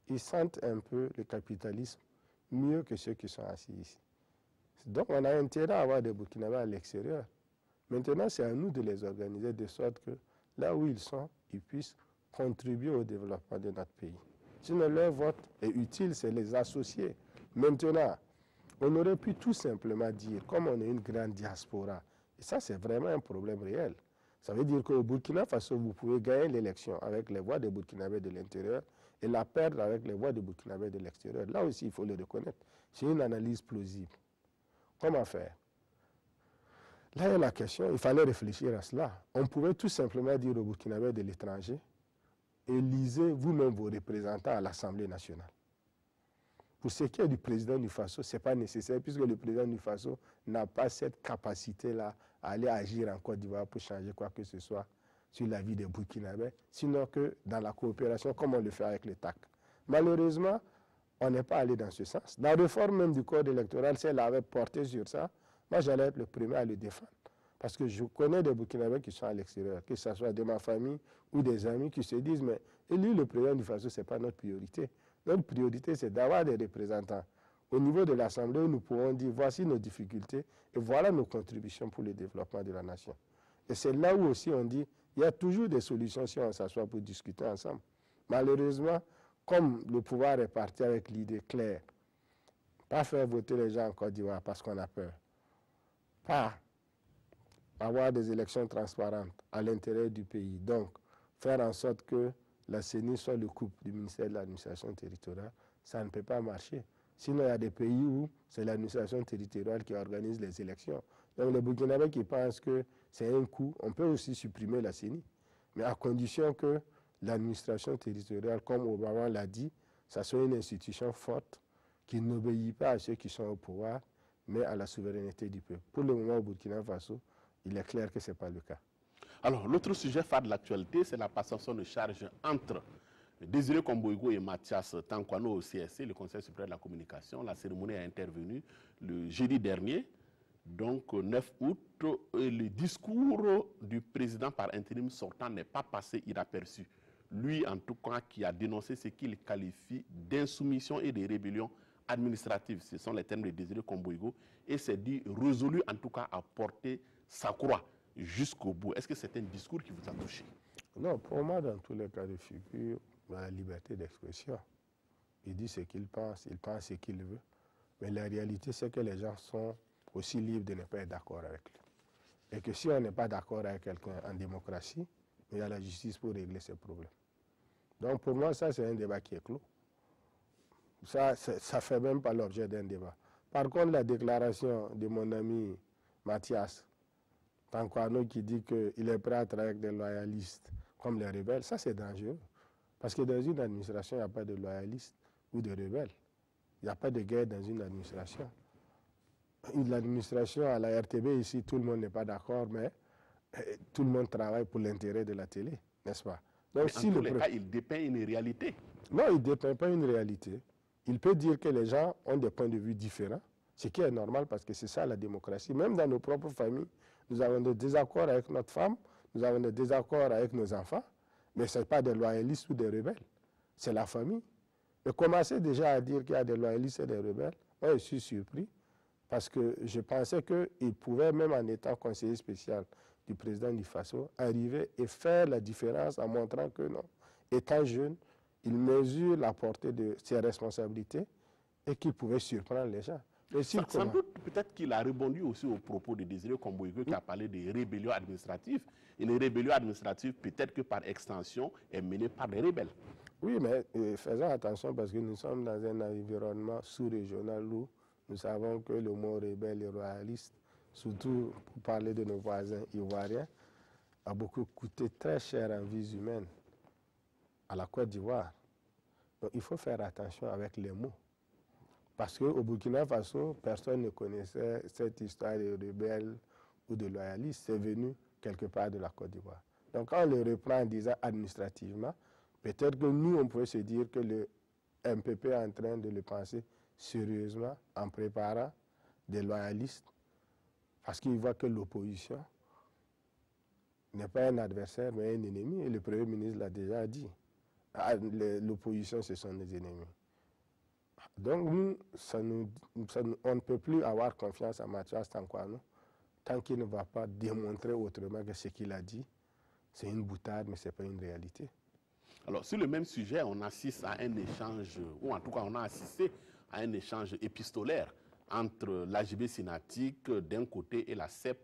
Ils sentent un peu le capitalisme mieux que ceux qui sont assis ici. Donc on a intérêt à avoir des Burkinabés à l'extérieur. Maintenant, c'est à nous de les organiser de sorte que là où ils sont, ils puissent contribuer au développement de notre pays. Sinon, leur vote est utile, c'est les associer. Maintenant, on aurait pu tout simplement dire, comme on est une grande diaspora, et ça c'est vraiment un problème réel, ça veut dire qu'au Burkina Faso, vous pouvez gagner l'élection avec les voix des Burkinabés de l'intérieur et la perdre avec les voix des Burkinabés de l'extérieur. Là aussi, il faut le reconnaître. C'est une analyse plausible. Comment faire? Là, il y a la question, il fallait réfléchir à cela. On pouvait tout simplement dire aux Burkinabés de l'étranger, élisez vous-même vos représentants à l'Assemblée nationale. Pour ce qui est du président du Faso, ce n'est pas nécessaire puisque le président du Faso n'a pas cette capacité-là à aller agir en Côte d'Ivoire pour changer quoi que ce soit sur la vie des Burkinabés, sinon que dans la coopération comme on le fait avec les TAC. Malheureusement, on n'est pas allé dans ce sens. La réforme même du code électoral, si elle avait porté sur ça, moi j'allais être le premier à le défendre. Parce que je connais des Burkinabés qui sont à l'extérieur, que ce soit de ma famille ou des amis qui se disent, mais élire le président du Faso, ce n'est pas notre priorité. Notre priorité, c'est d'avoir des représentants au niveau de l'Assemblée où nous pouvons dire, voici nos difficultés et voilà nos contributions pour le développement de la nation. Et c'est là où aussi on dit, il y a toujours des solutions si on s'assoit pour discuter ensemble. Malheureusement, comme le pouvoir est parti avec l'idée claire, pas faire voter les gens en Côte d'Ivoire parce qu'on a peur, pas avoir des élections transparentes à l'intérieur du pays, donc faire en sorte que la CENI soit le couple du ministère de l'administration territoriale, ça ne peut pas marcher. Sinon, il y a des pays où c'est l'administration territoriale qui organise les élections. Donc les Burkinabés qui pensent que c'est un coup, on peut aussi supprimer la CENI, mais à condition que l'administration territoriale, comme Obama l'a dit, ça soit une institution forte qui n'obéit pas à ceux qui sont au pouvoir, mais à la souveraineté du peuple. Pour le moment, au Burkina Faso, il est clair que ce n'est pas le cas. Alors, l'autre sujet phare de l'actualité, c'est la passation de charge entre Désiré Komboïgo et Mathias Tankwano au CSC, le Conseil supérieur de la communication. La cérémonie a intervenu le jeudi dernier, donc 9 août. Et le discours du président par intérim sortant n'est pas passé inaperçu. Lui, en tout cas, qui a dénoncé ce qu'il qualifie d'insoumission et de rébellion administrative. Ce sont les termes de Désiré Komboïgo. Et s'est dit résolu, en tout cas, à porter sa croix jusqu'au bout. Est-ce que c'est un discours qui vous a touché? Non, pour moi, dans tous les cas de figure, la liberté d'expression. Il dit ce qu'il pense ce qu'il veut. Mais la réalité, c'est que les gens sont aussi libres de ne pas être d'accord avec lui. Et que si on n'est pas d'accord avec quelqu'un en démocratie, il y a la justice pour régler ces problèmes. Donc pour moi, ça, c'est un débat qui est clos. Ça ne fait même pas l'objet d'un débat. Par contre, la déclaration de mon ami Mathias Tankwano qui dit qu'il est prêt à travailler avec des loyalistes comme les rebelles, ça c'est dangereux. Parce que dans une administration, il n'y a pas de loyalistes ou de rebelles. Il n'y a pas de guerre dans une administration. L'administration à la RTB ici, tout le monde n'est pas d'accord, mais tout le monde travaille pour l'intérêt de la télé, n'est-ce pas? Donc, mais en tous les cas, il dépeint une réalité. Non, il ne dépeint pas une réalité. Il peut dire que les gens ont des points de vue différents, ce qui est normal parce que c'est ça la démocratie. Même dans nos propres familles, nous avons des désaccords avec notre femme, nous avons des désaccords avec nos enfants, mais ce n'est pas des loyalistes ou des rebelles, c'est la famille. Mais commencer déjà à dire qu'il y a des loyalistes et des rebelles, moi je suis surpris parce que je pensais qu'il pouvait, même en étant conseiller spécial du président du Faso, arriver et faire la différence en montrant que non, étant jeune, il mesure la portée de ses responsabilités et qu'il pouvait surprendre les gens. Sans doute, peut-être qu'il a rebondi aussi aux propos de Désiré Komboïgo qui a parlé de rébellion administrative. Une rébellion administrative, peut-être que par extension, est menée par des rebelles. Oui, mais faisons attention parce que nous sommes dans un environnement sous-régional où nous savons que le mot rebelle et royaliste, surtout pour parler de nos voisins ivoiriens, a beaucoup coûté très cher en vies humaines à la Côte d'Ivoire. Donc il faut faire attention avec les mots. Parce qu'au Burkina Faso, personne ne connaissait cette histoire de rebelles ou de loyalistes. C'est venu quelque part de la Côte d'Ivoire. Donc quand on le reprend en disant administrativement, peut-être que nous, on pourrait se dire que le MPP est en train de le penser sérieusement en préparant des loyalistes parce qu'il voit que l'opposition n'est pas un adversaire mais un ennemi. Et le Premier ministre l'a déjà dit. L'opposition, ce sont des ennemis. Donc nous, on ne peut plus avoir confiance en Mathias Tankwano tant qu'il ne va pas démontrer autrement que ce qu'il a dit. C'est une boutade, mais ce n'est pas une réalité. Alors, sur le même sujet, on assiste à un échange, ou en tout cas, on a assisté à un échange épistolaire entre l'AGB Synatique d'un côté et la CEP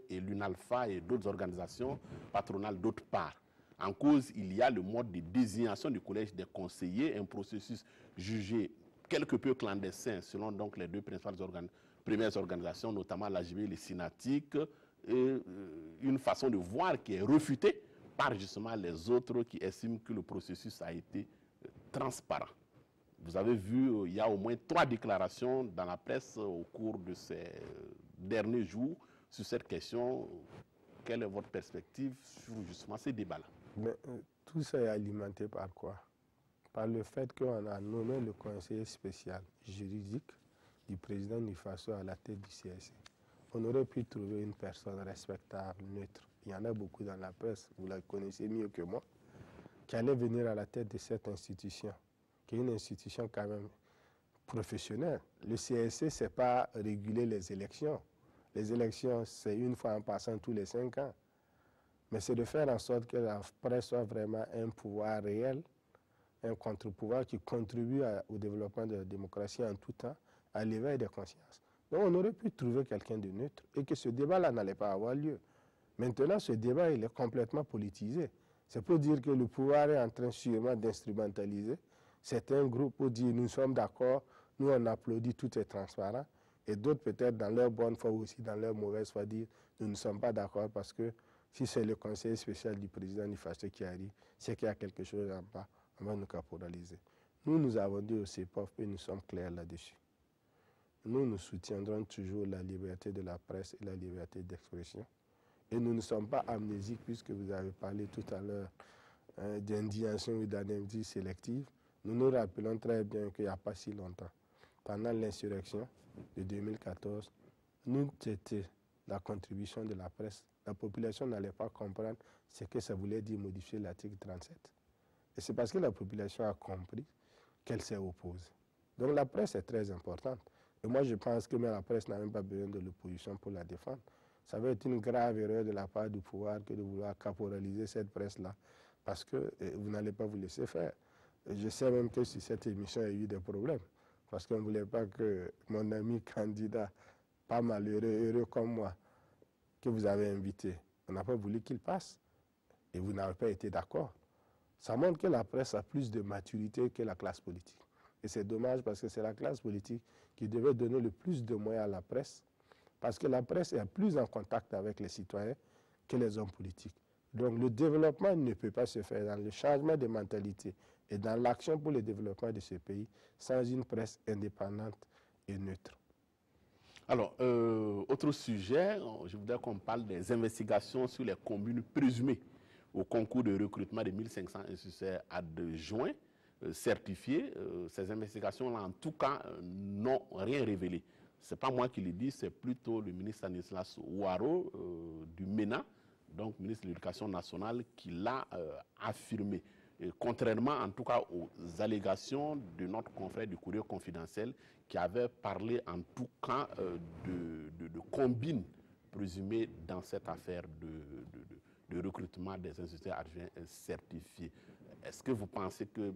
et l'UNALPHA et d'autres organisations patronales d'autre part. En cause, il y a le mode de désignation du collège des conseillers, un processus jugé quelque peu clandestin selon donc les deux principales premières organisations, notamment l'AGB et les Synatiques, et une façon de voir qui est refutée par justement les autres qui estiment que le processus a été transparent. Vous avez vu, il y a au moins 3 déclarations dans la presse au cours de ces derniers jours sur cette question. Quelle est votre perspective sur justement ces débats-là? Mais tout ça est alimenté par quoi? Par le fait qu'on a nommé le conseiller spécial juridique du président du Faso à la tête du CSE. On aurait pu trouver une personne respectable, neutre. Il y en a beaucoup dans la presse, vous la connaissez mieux que moi, qui allait venir à la tête de cette institution, qui est une institution quand même professionnelle. Le CSE, ce n'est pas réguler les élections. Les élections, c'est une fois en passant tous les 5 ans. Mais c'est de faire en sorte que la presse soit vraiment un pouvoir réel, un contre-pouvoir qui contribue au développement de la démocratie en tout temps, à l'éveil des consciences. Donc on aurait pu trouver quelqu'un de neutre et que ce débat-là n'allait pas avoir lieu. Maintenant, ce débat, il est complètement politisé. C'est pour dire que le pouvoir est en train sûrement d'instrumentaliser certains groupes pour dire nous sommes d'accord, nous on applaudit, tout est transparent, et d'autres peut-être dans leur bonne foi ou aussi dans leur mauvaise foi dire nous ne sommes pas d'accord parce que si c'est le conseiller spécial du président du Faso qui arrive, c'est qu'il y a quelque chose en bas, on va nous caporaliser. Nous avons dit au CEPOF et nous sommes clairs là-dessus. Nous soutiendrons toujours la liberté de la presse et la liberté d'expression. Et nous ne sommes pas amnésiques puisque vous avez parlé tout à l'heure d'indignation et d'amnésie sélective. Nous nous rappelons très bien qu'il n'y a pas si longtemps, pendant l'insurrection de 2014, nous c'était la contribution de la presse. La population n'allait pas comprendre ce que ça voulait dire modifier l'article 37. Et c'est parce que la population a compris qu'elle s'est opposée. Donc la presse est très importante. Et moi je pense que même la presse n'a même pas besoin de l'opposition pour la défendre. Ça va être une grave erreur de la part du pouvoir que de vouloir caporaliser cette presse-là. Parce que vous n'allez pas vous laisser faire. Et je sais même que sur cette émission, il y a eu des problèmes. Parce qu'on ne voulait pas que mon ami candidat, pas malheureux, heureux comme moi, que vous avez invité, on n'a pas voulu qu'il passe. Et vous n'avez pas été d'accord. Ça montre que la presse a plus de maturité que la classe politique. Et c'est dommage parce que c'est la classe politique qui devait donner le plus de moyens à la presse. Parce que la presse est plus en contact avec les citoyens que les hommes politiques. Donc le développement ne peut pas se faire dans le changement de mentalité et dans l'action pour le développement de ce pays sans une presse indépendante et neutre. Alors, autre sujet, je voudrais qu'on parle des investigations sur les communes présumées au concours de recrutement de 1500 instituteurs adjoints certifiés. Ces investigations-là, en tout cas, n'ont rien révélé. Ce n'est pas moi qui le dis, c'est plutôt le ministre Stanislas Ouaro du MENA, donc ministre de l'Éducation nationale, qui l'a affirmé. Et contrairement en tout cas aux allégations de notre confrère du Courrier confidentiel qui avait parlé en tout cas de combines présumé dans cette affaire de recrutement des instituteurs adjoints certifiés. Est-ce que vous pensez que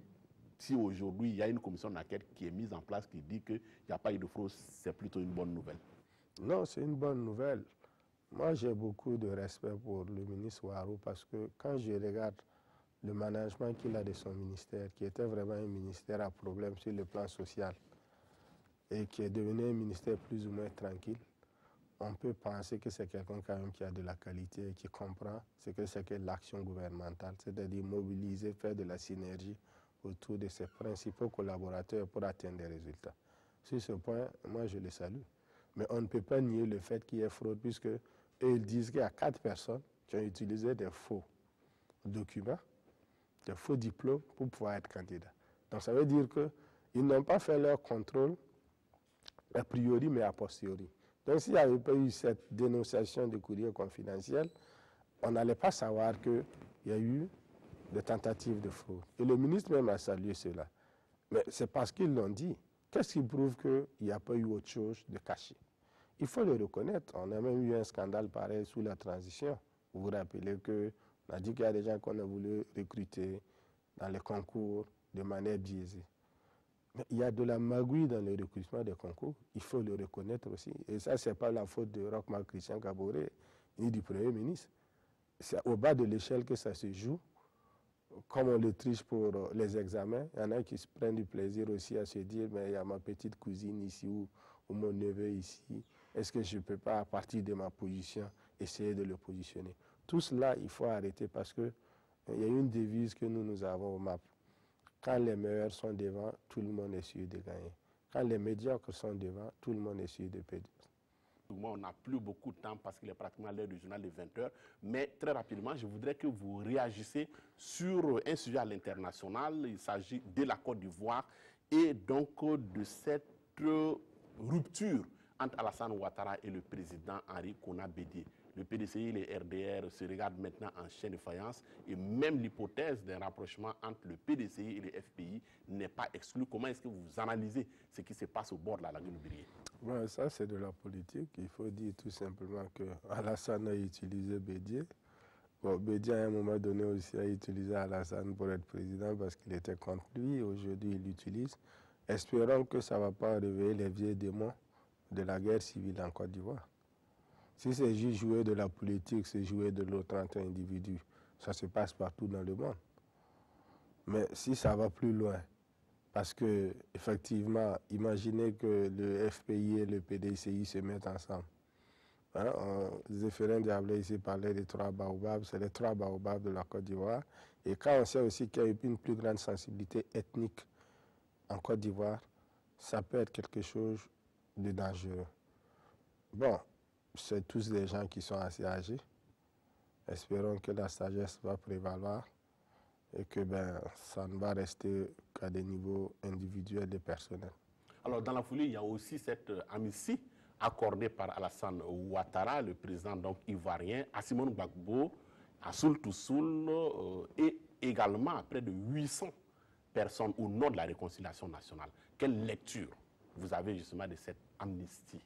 si aujourd'hui il y a une commission d'enquête qui est mise en place qui dit qu'il n'y a pas eu de fraude, c'est plutôt une bonne nouvelle? Non, c'est une bonne nouvelle. Moi, j'ai beaucoup de respect pour le ministre Ouattara parce que quand je regarde le management qu'il a de son ministère, qui était vraiment un ministère à problème sur le plan social et qui est devenu un ministère plus ou moins tranquille, on peut penser que c'est quelqu'un quand même qui a de la qualité et qui comprend ce que c'est que l'action gouvernementale, c'est-à-dire mobiliser, faire de la synergie autour de ses principaux collaborateurs pour atteindre des résultats. Sur ce point, moi je le salue. Mais on ne peut pas nier le fait qu'il y ait fraude puisque eux, ils disent qu'il y a 4 personnes qui ont utilisé des faux documents, des faux diplômes pour pouvoir être candidats. Donc ça veut dire qu'ils n'ont pas fait leur contrôle a priori mais a posteriori. Donc s'il n'y avait pas eu cette dénonciation de courrier confidentiel, on n'allait pas savoir qu'il y a eu des tentatives de fraude. Et le ministre même a salué cela. Mais c'est parce qu'ils l'ont dit. Qu'est-ce qui prouve qu'il n'y a pas eu autre chose de caché? Il faut le reconnaître. On a même eu un scandale pareil sous la transition. Vous vous rappelez qu'on a dit qu'il y a des gens qu'on a voulu recruter dans les concours de manière biaisée. Mais il y a de la magouille dans le recrutement des concours. Il faut le reconnaître aussi. Et ça, ce n'est pas la faute de Roch-Marc Christian Kaboré ni du Premier ministre. C'est au bas de l'échelle que ça se joue. Comme on le triche pour les examens, il y en a qui se prennent du plaisir aussi à se dire mais il y a ma petite cousine ici ou mon neveu ici. Est-ce que je ne peux pas, à partir de ma position, essayer de le positionner? Tout cela, il faut arrêter parce qu'il y a une devise que nous avons au MAP. Quand les meilleurs sont devant, tout le monde est sûr de gagner. Quand les médiocres sont devant, tout le monde est sûr de perdre. On n'a plus beaucoup de temps parce qu'il est pratiquement l'heure du journal de 20h. Mais très rapidement, je voudrais que vous réagissiez sur un sujet à l'international. Il s'agit de la Côte d'Ivoire et donc de cette rupture entre Alassane Ouattara et le président Henri Konan Bédié. Le PDCI et les RDR se regardent maintenant en chaîne de faïence et même l'hypothèse d'un rapprochement entre le PDCI et le FPI n'est pas exclue. Comment est-ce que vous analysez ce qui se passe au bord de la lagune Biré? Bon, ça, c'est de la politique. Il faut dire tout simplement que Alassane a utilisé Bédié. Bon, Bédié, à un moment donné aussi, a utilisé Alassane pour être président parce qu'il était contre lui. Aujourd'hui, il l'utilise. Espérons que ça ne va pas réveiller les vieux démons de la guerre civile en Côte d'Ivoire. Si c'est juste jouer de la politique, c'est jouer de l'autre entre individus. Ça se passe partout dans le monde. Mais si ça va plus loin, parce que effectivement, imaginez que le FPI et le PDCI se mettent ensemble. Hein, Zéphirin Diablé ici parlait des 3 baobabs, c'est les 3 baobabs de la Côte d'Ivoire. Et quand on sait aussi qu'il y a une plus grande sensibilité ethnique en Côte d'Ivoire, ça peut être quelque chose de dangereux. Bon, c'est tous des gens qui sont assez âgés. Espérons que la sagesse va prévaloir et que ça ne va rester qu'à des niveaux individuels et personnels. Alors, dans la foulée, il y a aussi cette amnistie accordée par Alassane Ouattara, le président donc ivoirien, à Simone Gbagbo, à Soul Toussoul et également près de 800 personnes au nom de la réconciliation nationale. Quelle lecture vous avez justement de cette amnistie?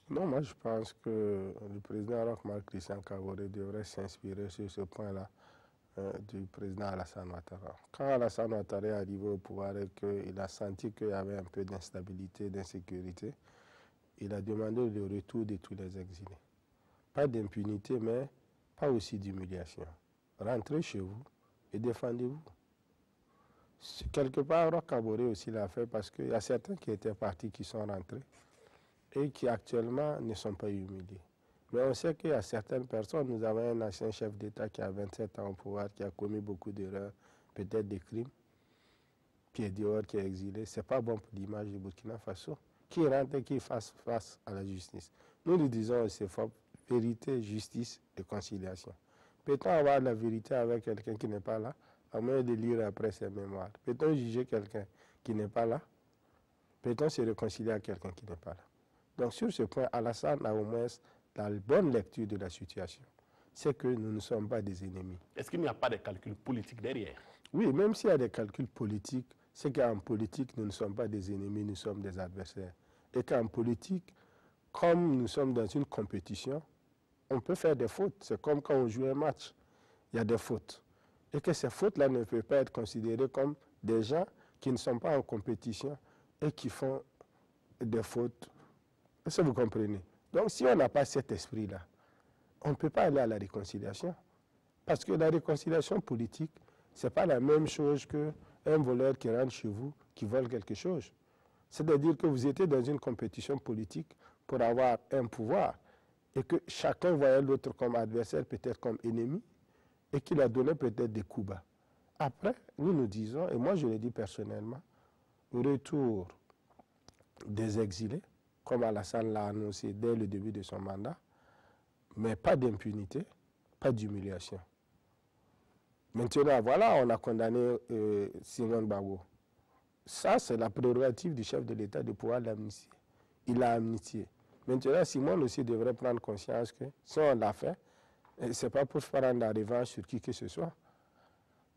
Non, moi je pense que le président Roch-Marc Christian Kaboré devrait s'inspirer sur ce point-là du président Alassane Ouattara. Quand Alassane Ouattara est arrivé au pouvoir et qu'il a senti qu'il y avait un peu d'instabilité, d'insécurité, il a demandé le retour de tous les exilés. Pas d'impunité, mais pas aussi d'humiliation. Rentrez chez vous et défendez-vous. Quelque part, Roch Kaboré aussi l'a fait parce qu'il y a certains qui étaient partis qui sont rentrés et qui actuellement ne sont pas humiliés. Mais on sait qu'il y a certaines personnes, nous avons un ancien chef d'État qui a 27 ans au pouvoir, qui a commis beaucoup d'erreurs, peut-être des crimes, qui est dehors, qui est exilé. Ce n'est pas bon pour l'image du Burkina Faso. Qui rentre et qui fasse face à la justice. Nous lui disons aussi fort, vérité, justice et conciliation. Peut-on avoir la vérité avec quelqu'un qui n'est pas là, à moins de lire après ses mémoires? Peut-on juger quelqu'un qui n'est pas là? Peut-on se réconcilier à quelqu'un qui n'est pas là? Donc sur ce point, Alassane a au moins la bonne lecture de la situation. C'est que nous ne sommes pas des ennemis. Est-ce qu'il n'y a pas de calcul politique derrière? Oui, même s'il y a des calculs politiques, c'est qu'en politique, nous ne sommes pas des ennemis, nous sommes des adversaires. Et qu'en politique, comme nous sommes dans une compétition, on peut faire des fautes. C'est comme quand on joue un match. Il y a des fautes. Et que ces fautes-là ne peuvent pas être considérées comme des gens qui ne sont pas en compétition et qui font des fautes. Est-ce que vous comprenez? Donc, si on n'a pas cet esprit-là, on ne peut pas aller à la réconciliation. Parce que la réconciliation politique, ce n'est pas la même chose qu'un voleur qui rentre chez vous, qui vole quelque chose. C'est-à-dire que vous étiez dans une compétition politique pour avoir un pouvoir et que chacun voyait l'autre comme adversaire, peut-être comme ennemi, et qu'il a donné peut-être des coups bas. Après, nous disons, et moi je le dis personnellement, au retour des exilés, comme Alassane l'a annoncé dès le début de son mandat, mais pas d'impunité, pas d'humiliation. Maintenant, voilà, on a condamné Simon Gbagbo. Ça, c'est la prérogative du chef de l'État de pouvoir l'amnistier. Il l'a amnistié. Maintenant, Simon aussi devrait prendre conscience que si on l'a fait, ce n'est pas pour prendre la revanche sur qui que ce soit.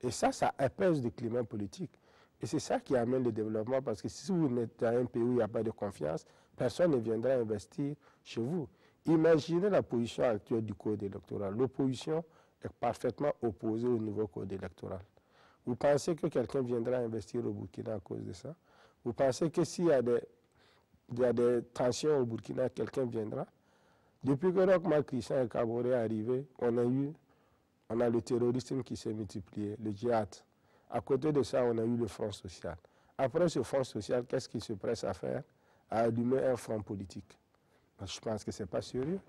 Et ça apaise le climat politique. Et c'est ça qui amène le développement, parce que si vous êtes dans un pays où il n'y a pas de confiance, personne ne viendra investir chez vous. Imaginez la position actuelle du code électoral. L'opposition est parfaitement opposée au nouveau code électoral. Vous pensez que quelqu'un viendra investir au Burkina à cause de ça? Vous pensez que s'il y a des tensions au Burkina, quelqu'un viendra? Depuis que Roch Marc Christian et Kaboré est arrivé, on a le terrorisme qui s'est multiplié, le djihad. À côté de ça, on a eu le front social. Après ce front social, qu'est-ce qu'il se presse à faire? À allumer un front politique. Je pense que ce n'est pas sérieux.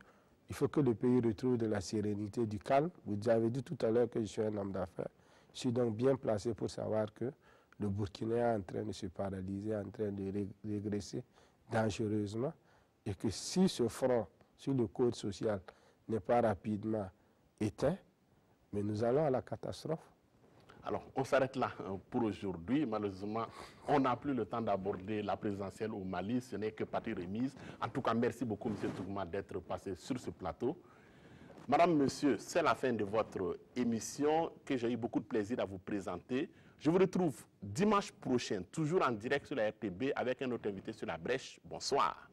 Il faut que le pays retrouve de la sérénité, du calme. Vous avez dit tout à l'heure que je suis un homme d'affaires. Je suis donc bien placé pour savoir que le Burkina est en train de se paralyser, en train de régresser dangereusement, et que si ce front sur le code social n'est pas rapidement éteint, mais nous allons à la catastrophe. Alors, on s'arrête là pour aujourd'hui. Malheureusement, on n'a plus le temps d'aborder la présidentielle au Mali. Ce n'est que partie remise. En tout cas, merci beaucoup, M. Tougouma, d'être passé sur ce plateau. Madame, Monsieur, c'est la fin de votre émission que j'ai eu beaucoup de plaisir à vous présenter. Je vous retrouve dimanche prochain, toujours en direct sur la RTB, avec un autre invité sur la brèche. Bonsoir.